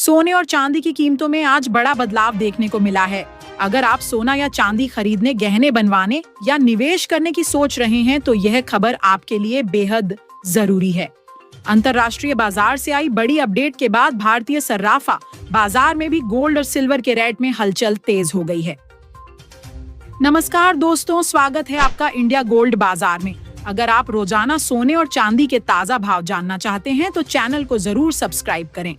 सोने और चांदी की कीमतों में आज बड़ा बदलाव देखने को मिला है। अगर आप सोना या चांदी खरीदने, गहने बनवाने या निवेश करने की सोच रहे हैं तो यह खबर आपके लिए बेहद जरूरी है। अंतर्राष्ट्रीय बाजार से आई बड़ी अपडेट के बाद भारतीय सर्राफा बाजार में भी गोल्ड और सिल्वर के रेट में हलचल तेज हो गई है। नमस्कार दोस्तों, स्वागत है आपका इंडिया गोल्ड बाजार में। अगर आप रोजाना सोने और चांदी के ताजा भाव जानना चाहते हैं तो चैनल को जरूर सब्सक्राइब करें।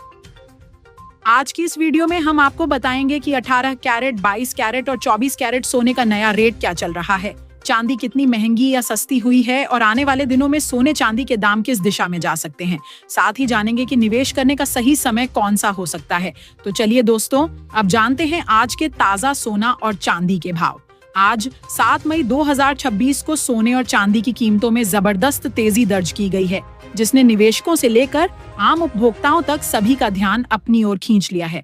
आज की इस वीडियो में हम आपको बताएंगे कि 18 कैरेट, 22 कैरेट और 24 कैरेट सोने का नया रेट क्या चल रहा है, चांदी कितनी महंगी या सस्ती हुई है और आने वाले दिनों में सोने चांदी के दाम किस दिशा में जा सकते हैं। साथ ही जानेंगे कि निवेश करने का सही समय कौन सा हो सकता है। तो चलिए दोस्तों, अब जानते हैं आज के ताजा सोना और चांदी के भाव। आज 7 मई 2026 को सोने और चांदी की कीमतों में जबरदस्त तेजी दर्ज की गई है, जिसने निवेशकों से लेकर आम उपभोक्ताओं तक सभी का ध्यान अपनी ओर खींच लिया है।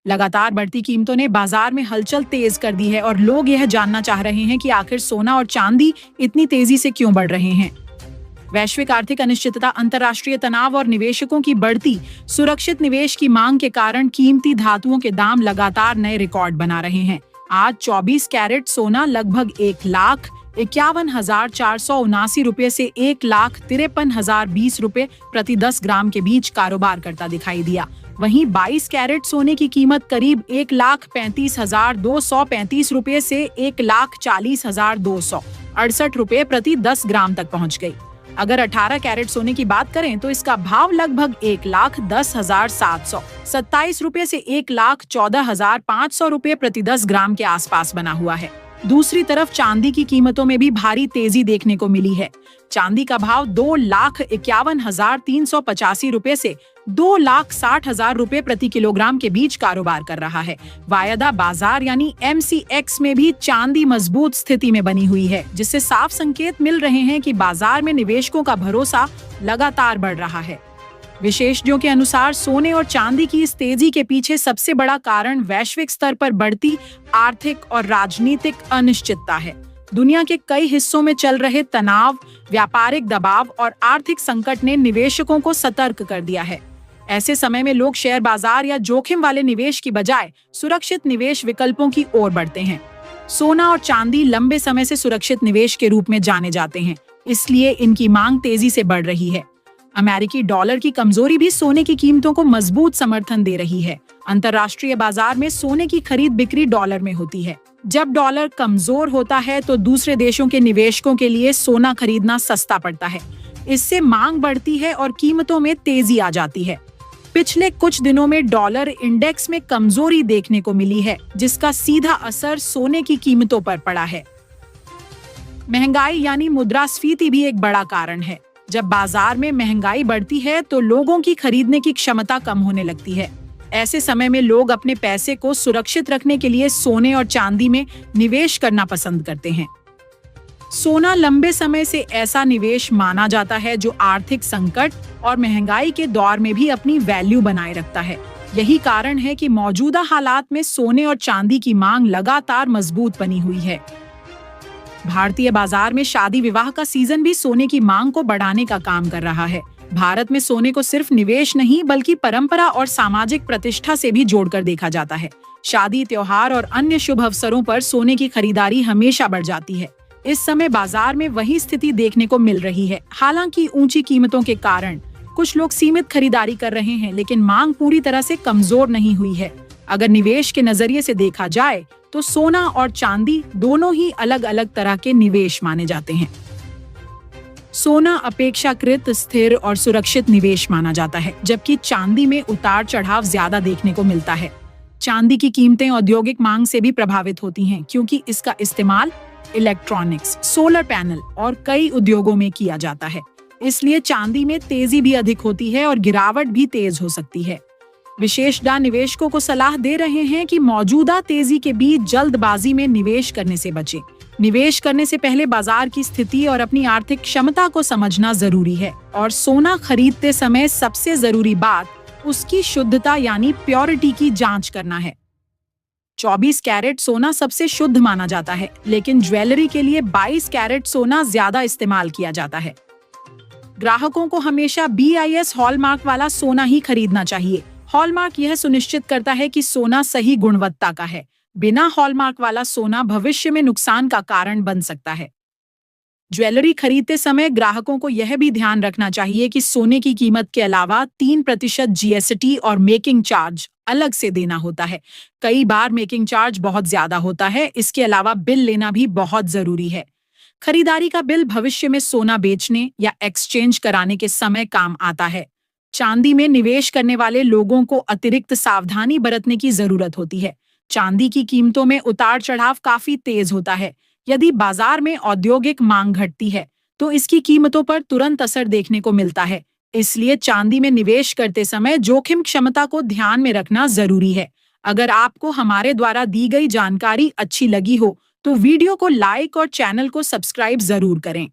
लगातार बढ़ती कीमतों ने बाजार में हलचल तेज कर दी है और लोग यह जानना चाह रहे हैं कि आखिर सोना और चांदी इतनी तेजी से क्यों बढ़ रहे हैं। वैश्विक आर्थिक अनिश्चितता, अंतर्राष्ट्रीय तनाव और निवेशकों की बढ़ती सुरक्षित निवेश की मांग के कारण कीमती धातुओं के दाम लगातार नए रिकॉर्ड बना रहे हैं। आज 24 कैरेट सोना लगभग 1,51,479 रुपए से 1,53,020 रुपए प्रति 10 ग्राम के बीच कारोबार करता दिखाई दिया। वहीं 22 कैरेट सोने की कीमत करीब 1,35,235 रुपए से 1,40,268 रुपए प्रति 10 ग्राम तक पहुंच गई। अगर 18 कैरेट सोने की बात करें तो इसका भाव लगभग 1,10,727 रुपए से 1,14,500 रुपए प्रति 10 ग्राम के आसपास बना हुआ है। दूसरी तरफ चांदी की कीमतों में भी भारी तेजी देखने को मिली है। चांदी का भाव 2,51,385 रुपए से 2,60,000 रुपए प्रति किलोग्राम के बीच कारोबार कर रहा है। वायदा बाजार यानी MCX में भी चांदी मजबूत स्थिति में बनी हुई है, जिससे साफ संकेत मिल रहे हैं कि बाजार में निवेशकों का भरोसा लगातार बढ़ रहा है। विशेषज्ञों के अनुसार सोने और चांदी की इस तेजी के पीछे सबसे बड़ा कारण वैश्विक स्तर पर बढ़ती आर्थिक और राजनीतिक अनिश्चितता है। दुनिया के कई हिस्सों में चल रहे तनाव, व्यापारिक दबाव और आर्थिक संकट ने निवेशकों को सतर्क कर दिया है। ऐसे समय में लोग शेयर बाजार या जोखिम वाले निवेश की बजाय सुरक्षित निवेश विकल्पों की ओर बढ़ते हैं। सोना और चांदी लंबे समय से सुरक्षित निवेश के रूप में जाने जाते हैं, इसलिए इनकी मांग तेजी से बढ़ रही है। अमेरिकी डॉलर की कमजोरी भी सोने की कीमतों को मजबूत समर्थन दे रही है। अंतर्राष्ट्रीय बाजार में सोने की खरीद बिक्री डॉलर में होती है। जब डॉलर कमजोर होता है तो दूसरे देशों के निवेशकों के लिए सोना खरीदना सस्ता पड़ता है। इससे मांग बढ़ती है और कीमतों में तेजी आ जाती है। पिछले कुछ दिनों में डॉलर इंडेक्स में कमजोरी देखने को मिली है, जिसका सीधा असर सोने की कीमतों पर पड़ा है। महंगाई यानी मुद्रास्फीति भी एक बड़ा कारण है। जब बाजार में महंगाई बढ़ती है तो लोगों की खरीदने की क्षमता कम होने लगती है। ऐसे समय में लोग अपने पैसे को सुरक्षित रखने के लिए सोने और चांदी में निवेश करना पसंद करते हैं। सोना लंबे समय से ऐसा निवेश माना जाता है जो आर्थिक संकट और महंगाई के दौर में भी अपनी वैल्यू बनाए रखता है। यही कारण है कि मौजूदा हालात में सोने और चांदी की मांग लगातार मजबूत बनी हुई है। भारतीय बाजार में शादी विवाह का सीजन भी सोने की मांग को बढ़ाने का काम कर रहा है। भारत में सोने को सिर्फ निवेश नहीं बल्कि परंपरा और सामाजिक प्रतिष्ठा से भी जोड़कर देखा जाता है। शादी, त्योहार और अन्य शुभ अवसरों पर सोने की खरीदारी हमेशा बढ़ जाती है। इस समय बाजार में वही स्थिति देखने को मिल रही है। हालांकि ऊंची कीमतों के कारण कुछ लोग सीमित खरीदारी कर रहे हैं, लेकिन मांग पूरी तरह से कमजोर नहीं हुई है। अगर निवेश के नजरिए से देखा जाए तो सोना और चांदी दोनों ही अलग अलग तरह के निवेश माने जाते हैं। सोना अपेक्षाकृत स्थिर और सुरक्षित निवेश माना जाता है, जबकि चांदी में उतार चढ़ाव ज्यादा देखने को मिलता है। चांदी की कीमतें औद्योगिक मांग से भी प्रभावित होती हैं, क्योंकि इसका इस्तेमाल इलेक्ट्रॉनिक्स, सोलर पैनल और कई उद्योगों में किया जाता है। इसलिए चांदी में तेजी भी अधिक होती है और गिरावट भी तेज हो सकती है। विशेषज्ञ निवेशकों को सलाह दे रहे हैं कि मौजूदा तेजी के बीच जल्दबाजी में निवेश करने से बचें। निवेश करने से पहले बाजार की स्थिति और अपनी आर्थिक क्षमता को समझना जरूरी है और सोना खरीदते समय सबसे जरूरी बात उसकी शुद्धता यानी प्योरिटी की जांच करना है। 24 कैरेट सोना सबसे शुद्ध माना जाता है, लेकिन ज्वेलरी के लिए 22 कैरेट सोना ज्यादा इस्तेमाल किया जाता है। ग्राहकों को हमेशा BIS हॉलमार्क वाला सोना ही खरीदना चाहिए। हॉलमार्क यह सुनिश्चित करता है कि सोना सही गुणवत्ता का है। बिना हॉलमार्क वाला सोना भविष्य में नुकसान का कारण बन सकता है। ज्वेलरी खरीदते समय ग्राहकों को यह भी ध्यान रखना चाहिए कि सोने की कीमत के अलावा 3% जीएसटी और मेकिंग चार्ज अलग से देना होता है। कई बार मेकिंग चार्ज बहुत ज्यादा होता है। इसके अलावा बिल लेना भी बहुत जरूरी है। खरीदारी का बिल भविष्य में सोना बेचने या एक्सचेंज कराने के समय काम आता है। चांदी में निवेश करने वाले लोगों को अतिरिक्त सावधानी बरतने की जरूरत होती है। चांदी की कीमतों में उतार चढ़ाव काफी तेज होता है। यदि बाजार में औद्योगिक मांग घटती है, तो इसकी कीमतों पर तुरंत असर देखने को मिलता है। इसलिए चांदी में निवेश करते समय जोखिम क्षमता को ध्यान में रखना जरूरी है। अगर आपको हमारे द्वारा दी गई जानकारी अच्छी लगी हो, तो वीडियो को लाइक और चैनल को सब्सक्राइब जरूर करें।